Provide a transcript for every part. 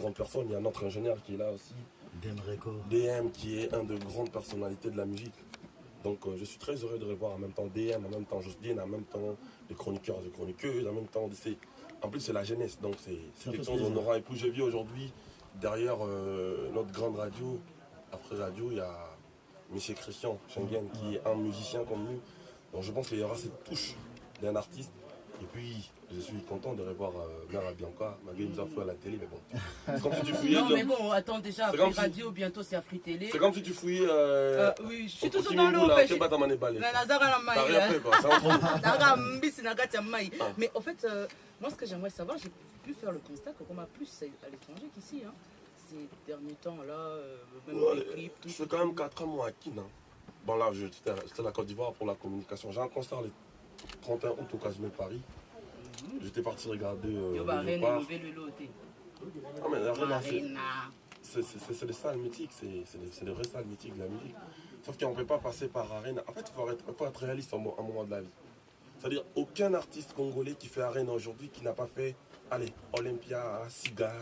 grandes personnes. Il y a notre ingénieur qui est là aussi. DM qui est un de grandes personnalités de la musique. Donc je suis très heureux de revoir en même temps DM, en même temps Jocelyne, en même temps les chroniqueurs et chroniqueuses, en même temps en plus c'est la jeunesse, donc c'est quelque chose d'honorant. Et puis j'ai vu aujourd'hui derrière notre grande radio, après radio, il y a M. Christian Schengen qui est un musicien comme nous. Donc je pense qu'il y aura cette touche d'un artiste. Et puis, je suis content de revoir Mère Bianca. Malgré nous a fait à la télé, mais bon. C'est comme si tu fouillais. Non, mais bon, attends, déjà, Afri Radio, bientôt c'est Afri Télé. C'est comme si tu fouillais. Oui, je suis toujours dans l'eau. T'as rien fait, quoi. Mais en fait, moi, ce que j'aimerais savoir, j'ai pu faire le constat qu'on m'a plus à l'étranger qu'ici. Hein. Ces derniers temps-là, même les clips. Je fais quand même 4 ans, moi, à Kin. Bon, là, j'étais à la Côte d'Ivoire pour la communication. J'ai un concert le 31 août au Casimir Paris. J'étais parti regarder Ah mais l'arène, c'est des salles mythiques, c'est des vraies salles mythiques de la musique. Sauf qu'on ne peut pas passer par arène. En fait, il faut être réaliste à un moment de la vie. C'est-à-dire, aucun artiste congolais qui fait arène aujourd'hui qui n'a pas fait, allez, Olympia, Sigal,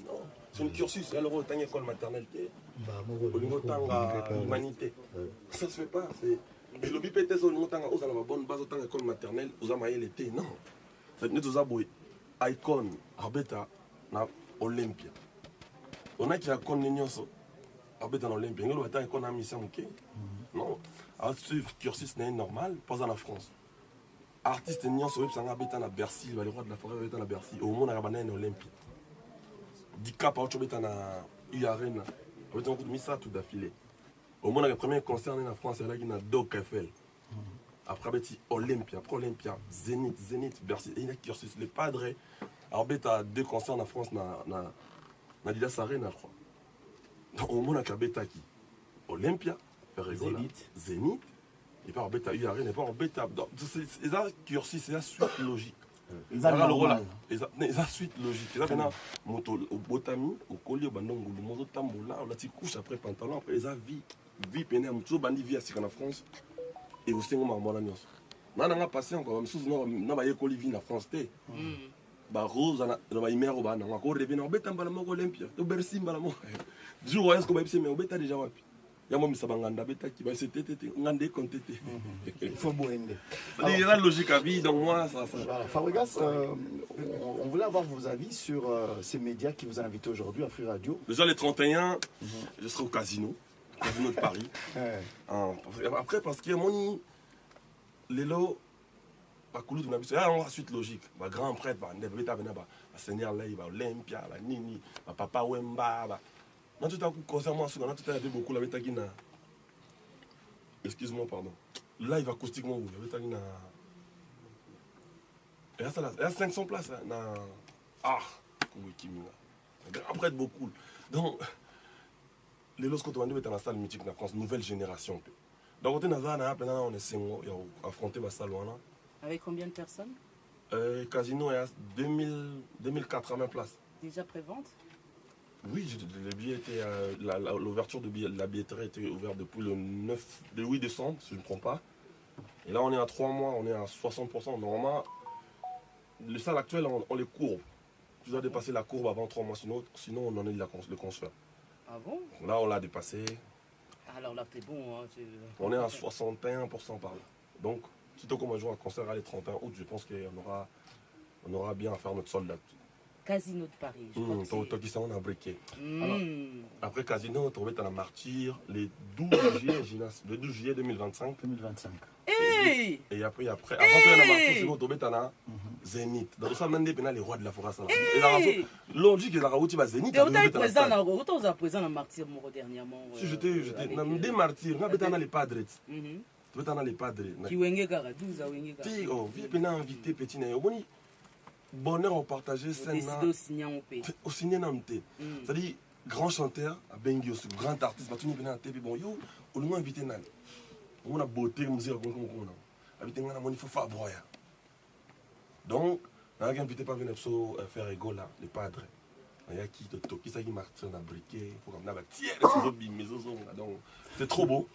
non. C'est une cursus, il y a le école maternelle, au niveau de l'humanité. Ça ne se fait pas. Et le BPT, au niveau de la bonne base, au école maternelle, vous avez l'été, non. Nous avons icon arbeta na Olympia. On a qui a connu nyonso arbeta na Olympia. Nous avons icon na mission ok. Non, à suivre cursus n'est normal pas en France. Artiste nyonso web sanga arbeta na Bercy, le roi de la forêt arbeta na Bercy. Au monde arbana na Olympia. Dicap autre arbeta na Arena. Arbeta on mis ça tout d'affilée. Au monde le premier concert en France là qui na Doc Eiffel. Après Olympia, après Olympia, Zénith, Bercy, et il y a cursus. Les padres, alors tu as 2 concerts en France, na Didas Arena, je crois. Donc au moins, il y a qui Olympia, Zénith, et puis Arbeta eu Arena, et puis Arbeta. C'est ça cursus, c'est la suite logique. Ils ont la suite logique. Ils ont au Botami, au collier, au bandongo, au mozo tambola, on a petit couche après pantalon, après ils ont vie pénée, tout bandi vie à en France. Et aussi on m'a dit nana patient quoi même sous na ba yekoli vie na France té ba rose na ba imero ba na ko rebe na beta mbala moko Olympia to Bercy mbala mo jour est-ce que ba bise mais beta déjà wapi ya mo misaba nganda beta qui ba c'était ngande contete il faut boende il y a la logique à vie donc moi ça voilà Fabregas on voulait avoir vos avis sur ces médias qui vous ont invité aujourd'hui à Free Radio. Déjà les 31 je serai au casino de Paris. Après, parce que mon Lélo, on a la suite logique. Ma grand prêtre, Seigneur là, Olympia, Nini, Papa Wemba. Dans tout un coup, concernant ça, on a tout à beaucoup la Betagina. Excuse-moi, pardon. Live acoustiquement, vous avez Betagina. Il y a 500 places. Ah, après, beaucoup. Donc, les lots qu'on dans la salle mythique de la France, nouvelle génération. Donc, on est 5 mois, on a affronté la salle. Avec combien de personnes Casino est à 2480 places. Déjà pré-vente? Oui, le billet était, l'ouverture de la billetterie était ouverte depuis le 8 décembre, si je ne me trompe pas. Et là, on est à 3 mois, on est à 60%. Normalement, les salles actuelles, on les courbe. Tu dois dépasser la courbe avant 3 mois, sinon on en est le transfert. Ah bon? Là, on l'a dépassé. Alors là, t'es bon. Hein, on est à 61% par là. Donc, sitôt qu'on va jouer un concert à les 31 août, je pense qu'on aura bien à faire notre solde là-dessus. Casino de Paris. On a briqué. Après Casino, on va à la Martyre le 12 juillet 2025. Hey! Et après, avant que la Martyre, on va à la Zénith. Donc ça, même les rois de la forêt. Et logique, la route va Zénith. Tu es présent dans la Martyre dernièrement. Si j'étais dans des Martyrs, on va les padres. Tu vas dans les padres. Qui wenge gara, 12 à wenge gara. Oh, viens inviter petit né. Bonheur, on partageait scène au signé nanté. C'est-à-dire, grand chanteur, à Bengi aussi, grand artiste, bah, tu n'es pas en TV, bon, yo, on nous invité nan. On a beauté, musique, on a invité nan, il faut faire broyer. Donc, on a invité pas venir faire égaux là, les padres. Il y a qui te toque, ça qui marche sur un briquet, il faut comme là, tiens, donc, c'est trop beau.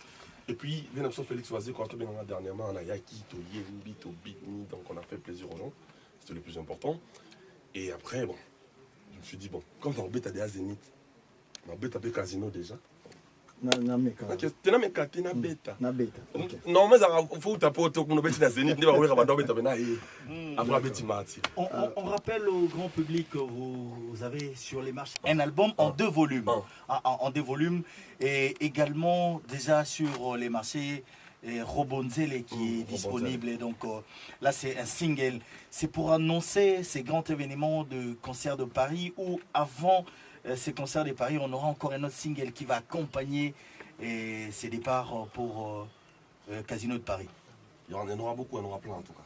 Et puis, Félix Oisé, quand on a dernièrement, on a Yaki, Toye, Bito, Bitni, donc on a fait plaisir aux gens. C'était le plus important. Et après, bon, je me suis dit, bon, comme dans le bête, t'as des Zénith, dans le bête, t'as des casinos déjà. Nameka. Tu n'as même qu'à t'es bêta. Na beta. Ok. Non, mais il faut que tu apportes au bête, t'as Zénith, tu vas voir, après, petit mati. On rappelle au grand public que vous avez sur les marches un album en 2 volumes. En 2 volumes. Et également déjà sur les marchés Robonzele qui est disponible. Et donc là, c'est un single. C'est pour annoncer ces grands événements de concert de Paris où avant ces concerts de Paris, on aura encore un autre single qui va accompagner ces départs pour Casino de Paris. Il y en aura beaucoup, il y en aura plein en tout cas.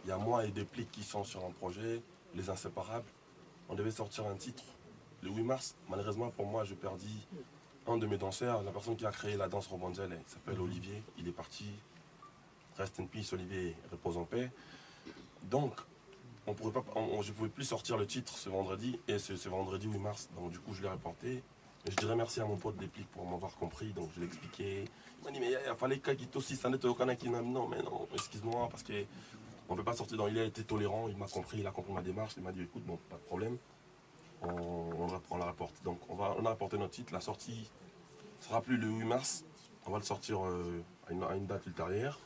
Il y a moi et des plics qui sont sur un projet, Les Inséparables. On devait sortir un titre le 8 mars. Malheureusement pour moi, je perdis un de mes danseurs, la personne qui a créé la danse Robonzele. Il s'appelle Olivier, il est parti. Rest in peace, Olivier, repose en paix. Donc, je ne pouvais plus sortir le titre ce vendredi, et ce vendredi 8 mars, donc du coup je l'ai reporté. Et je dirais merci à mon pote Déplique pour m'avoir compris, donc je l'ai expliqué. Il m'a dit, mais il fallait qu'il aussi, ça n'était aucun qui n'a non, mais non, excuse-moi, parce qu'on ne peut pas sortir. Donc il a été tolérant, il m'a compris, il a compris ma démarche, il m'a dit, écoute, bon, pas de problème, on la rapporte. Donc on a rapporté notre titre, la sortie ne sera plus le 8 mars, on va le sortir à une date ultérieure.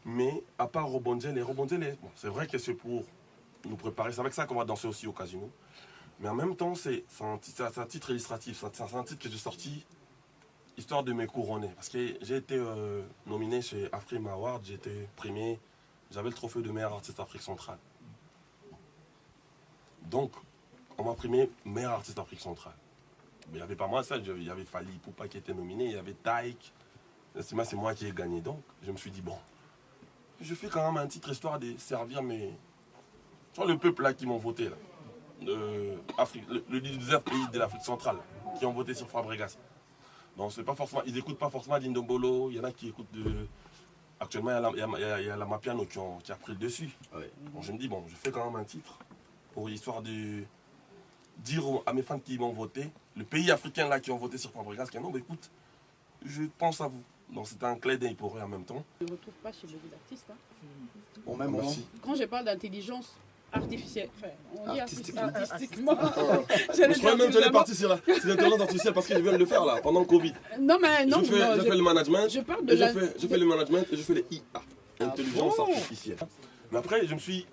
Mais à part Robonzele, bon, c'est vrai que c'est pour nous préparer, c'est avec ça qu'on va danser aussi au casino. Mais en même temps, c'est un titre illustratif, c'est un titre que j'ai sorti histoire de me couronner. Parce que j'ai été nominé chez Afrima Award, j'ai été primé, j'avais le trophée de meilleur artiste Afrique centrale. Donc, on m'a primé meilleur artiste Afrique centrale. Mais il n'y avait pas moi ça, il y avait Fali Poupa qui était nominé, il y avait Taïk. C'est moi qui ai gagné. Donc, je me suis dit, bon, je fais quand même un titre histoire de servir mes... Tu vois le peuple là qui m'ont voté, là, le 19 pays de l'Afrique centrale, qui ont voté sur Fabregas. Donc c'est pas forcément, ils n'écoutent pas forcément Dindombolo, il y en a qui écoutent Actuellement, il y a la Mapiano qui a pris le dessus. Ouais. Donc je me dis, bon, je fais quand même un titre pour l'histoire de dire à mes fans qui m'ont voté, le pays africain là qui ont voté sur Fabregas, qui non, mais écoute, je pense à vous. Donc c'était un clé d'œil pour eux en même temps. Je ne retrouve pas chez beaucoup d'artistes. Au même moment. Merci. Quand je parle d'intelligence artificielle, enfin, on dit Artistiquement. artistiquement. Je crois même que j'allais partir sur l'intelligence artificielle parce que je viens de le faire là, pendant le Covid. Non, mais non, Je fais le management, je parle de et la... je fais le management et je fais les IA, intelligence artificielle. Mais après, je me suis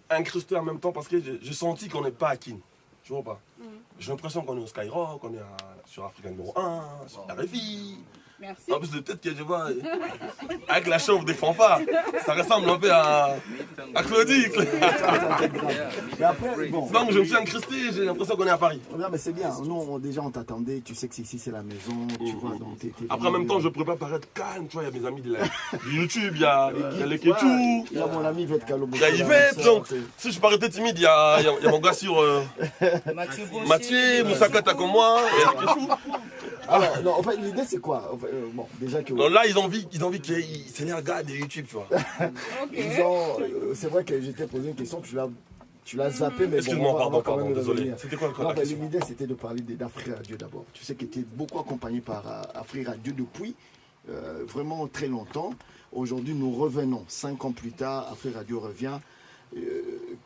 incrusté en même temps parce que j'ai senti qu'on n'est pas à Kin. Tu vois pas? J'ai l'impression qu'on est au Skyrock, qu'on est sur Africa numéro 1, sur RFI. Merci. En plus de peut-être que je vois avec la chauve des fanfares, ça ressemble un peu à Claudie. Mais après, bon. Donc je me suis incrusté, j'ai l'impression qu'on est à Paris. Non, mais c'est bien. Nous, déjà, on t'attendait. Tu sais que ici, c'est la maison. Tu vois, donc Après, en même temps, je ne pourrais pas paraître calme. Tu vois, il y a mes amis de YouTube, il y a les Kétou, il y a mon ami Yvette Kalobo. il y a Yvette. Donc, si je paraissais timide, il y a mon gars sur Mathieu, Moussakata comme moi, et Kétou. Alors, non, en fait, l'idée, c'est quoi? Bon, déjà que. Donc là, ils ont vu que c'est les gars de YouTube, tu vois. C'est vrai que j'étais posé une question, tu l'as zappé, mais Excuse-moi, bon, on va quand pardon, même désolé. revenir. C'était quoi Non, la question? l'idée, c'était de parler d'Afri Radio d'abord. Tu sais qu'il était beaucoup accompagné par Afri Radio depuis vraiment très longtemps. Aujourd'hui, nous revenons. 5 ans plus tard, Afri Radio revient.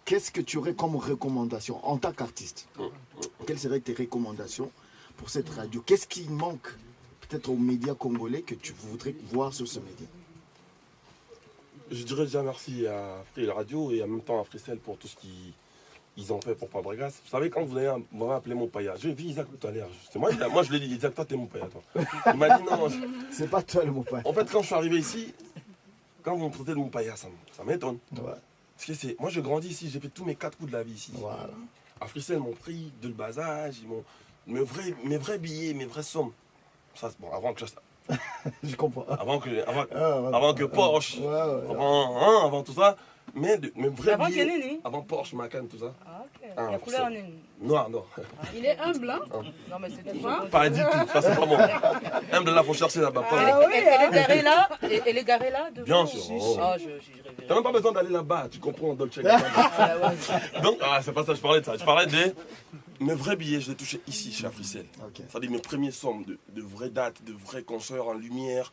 Qu'est-ce que tu aurais comme recommandation en tant qu'artiste? Quelles seraient tes recommandations pour cette radio? Qu'est-ce qui manque peut-être aux médias congolais que tu voudrais voir sur ce média? Je dirais déjà merci à Free Radio et en même temps à Fricel pour tout ce qu'ils ont fait pour Fabregas. Vous savez, quand vous m'avez appelé mon païa, j'ai vu Isaac tout à l'heure. Moi, je lui ai dit, Isaac, toi, t'es mon païa, toi. Il m'a dit non. C'est pas toi le mot païa. En fait, quand je suis arrivé ici, quand vous me traitez de mon païa, ça m'étonne. Ouais. Parce que moi, je grandis ici, j'ai fait tous mes 4 coups de la vie ici. Voilà. À Fricel, m'ont pris de le bas âge, mes vrais billets, mes vraies sommes. Ça, bon, avant que Je comprends. avant que Porsche, Ouais. avant tout ça, mais mes vrais Avant billets, quelle année? avant Porsche, Macan, tout ça. Ah, ok. Ah, La couleur en c'est- une. Noir. Il est humble, hein? Non, mais c'était Pas du tout, ça c'est pas bon. Même de là, faut chercher là-bas. pas Ah bon. oui, Elle est garée là? Elle est garée là devant? Bien sûr. Oh. Ah, je rêvais. T'as même pas besoin d'aller là-bas, tu comprends, Dolce Ah, ouais. Donc, c'est pas ça, je parlais de ça. Je parlais de mes vrais billets, je les touchais ici, chez Africell. Ok. C'est-à-dire mes premiers sommes de vraies dates, de vrais concerts en lumière.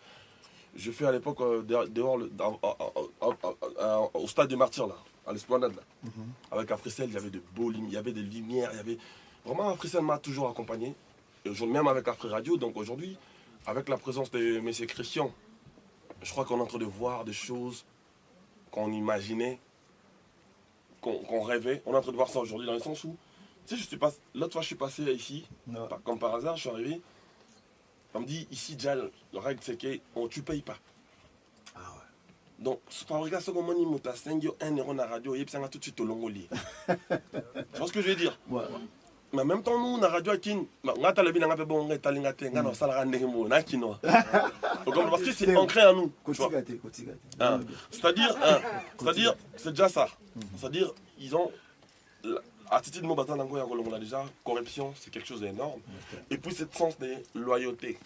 Je fais à l'époque dehors, au stade des Martyrs, là, à l'Esplanade, là. Avec Africell, il y avait de beaux il y avait des lumières, il y avait vraiment, Africell m'a toujours accompagné, et même avec Afrique Radio. Donc aujourd'hui, avec la présence de M. Christian, je crois qu'on est en train de voir des choses qu'on imaginait, qu'on rêvait. On est en train de voir ça aujourd'hui dans le sens où, tu sais, l'autre fois je suis passé ici, comme par hasard, je suis arrivé, on me dit, ici déjà, la règle c'est que tu ne payes pas. Ah ouais. Donc, regarde ce que je dis, 1 euro dans la radio, et puis ça tout de suite au long lit. Tu vois ce que je veux dire? Ouais. Mais en même temps, nous, dans la radio, parce que c'est ancré en nous. C'est-à-dire, c'est déjà ça. C'est-à-dire, ils ont. Attitude de on a déjà, corruption, c'est quelque chose d'énorme. Et puis, ce sens de loyauté.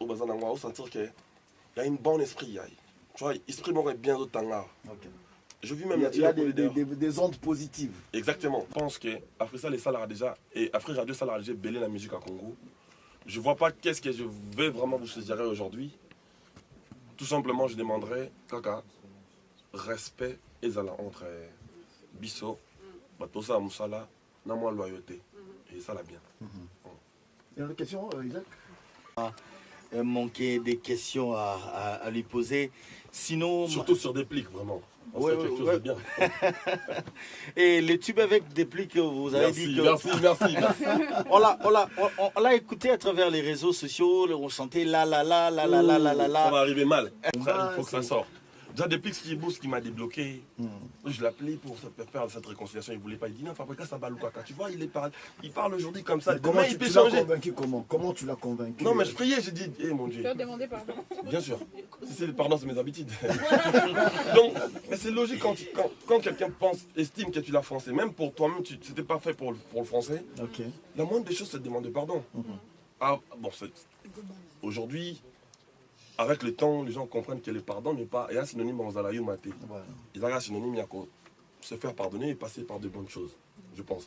Au Bazan on sentir qu'il y a un bon esprit. Tu vois, l'esprit m'aurait bien d'autant là. Je vis même il y a des ondes positives. Exactement. Je pense que Africell et Salar déjà, et Afrique Radio Salar déjà belé la musique à Congo. Je ne vois pas qu'est-ce que je vais vraiment vous suggérer aujourd'hui. Tout simplement, je demanderai, Kaka, respect et zala entre Bisso, Batosa Moussala, Namwa loyauté. Et ça l'a bien. Il y a une question, Isaac? Manquer des questions à lui poser. Sinon. Surtout sur des plics, vraiment. Ouais, quelque chose de bien. Et les tubes avec des plics, vous avez dit que. Merci. On l'a écouté à travers les réseaux sociaux, on chantait la. Ça va arriver mal. Il faut que ça sorte. Déjà, depuis que qui m'a débloqué, je l'appelais pour faire cette réconciliation. Il ne voulait pas. Il dit non, Fabrica, ça va Kaka. Tu vois, il parle aujourd'hui comme ça. Comment tu l'as convaincu? Comment tu l'as convaincu? Non, mais je priais, j'ai dit, mon Dieu. Tu as demandé pardon? Bien sûr. Si c'est pardon, c'est mes habitudes. Donc, mais c'est logique quand quelqu'un estime que tu l'as français, même pour toi-même, c'était pas fait pour le français. La moindre des choses, c'est de demander pardon. Aujourd'hui. Avec le temps, les gens comprennent que le pardon n'est pas un synonyme en Zalaïou Maté. Ils ont un synonyme, il y a se faire pardonner et passer par de bonnes choses, je pense.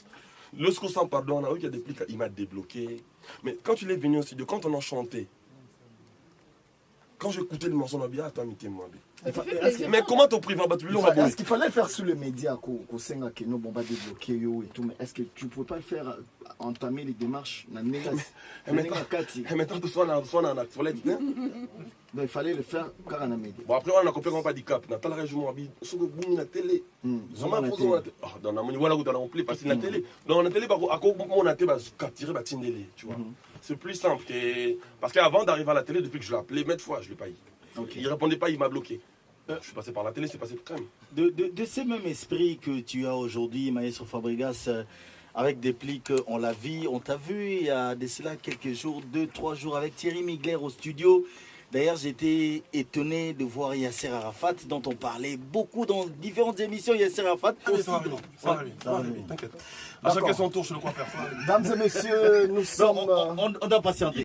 Lorsqu'on s'en pardonne, il y a des plics, il m'a débloqué. Mais quand tu es venu aussi, quand on a chanté, quand j'écoutais le morceau, on a dit, toi, moi. Mais comment t'as pris est-ce qu'il fallait faire sur les médias qu'on sait que nous va débloquer et tout, mais est-ce que tu ne peux pas le faire, entamer les démarches il fallait le faire car on a média. Bon, après on a compris qu'on pas dit cap. Dans la région, on a télé. Dans la monnaie, voilà où on plaît passer la télé. Dans la télé, à quoi on a capturé Batindélé, tu vois. C'est plus simple que. Parce qu'avant d'arriver à la télé, depuis que je l'ai appelé, maintes fois, je ne l'ai pas eu. Il ne répondait pas, il m'a bloqué. Je suis passé par la télé, c'est passé quand même. De ce même esprit que tu as aujourd'hui, Maestro Fabregas, avec des plics, on l'a vu, on t'a vu il y a de cela quelques jours, 2-3 jours, avec Thierry Migler au studio. D'ailleurs, j'étais étonné de voir Yasser Arafat, dont on parlait beaucoup dans différentes émissions. Yasser Arafat. Ça va t'inquiète. À chacun son tour, je le crois faire ça. Mesdames et messieurs, nous sommes. On doit patienter.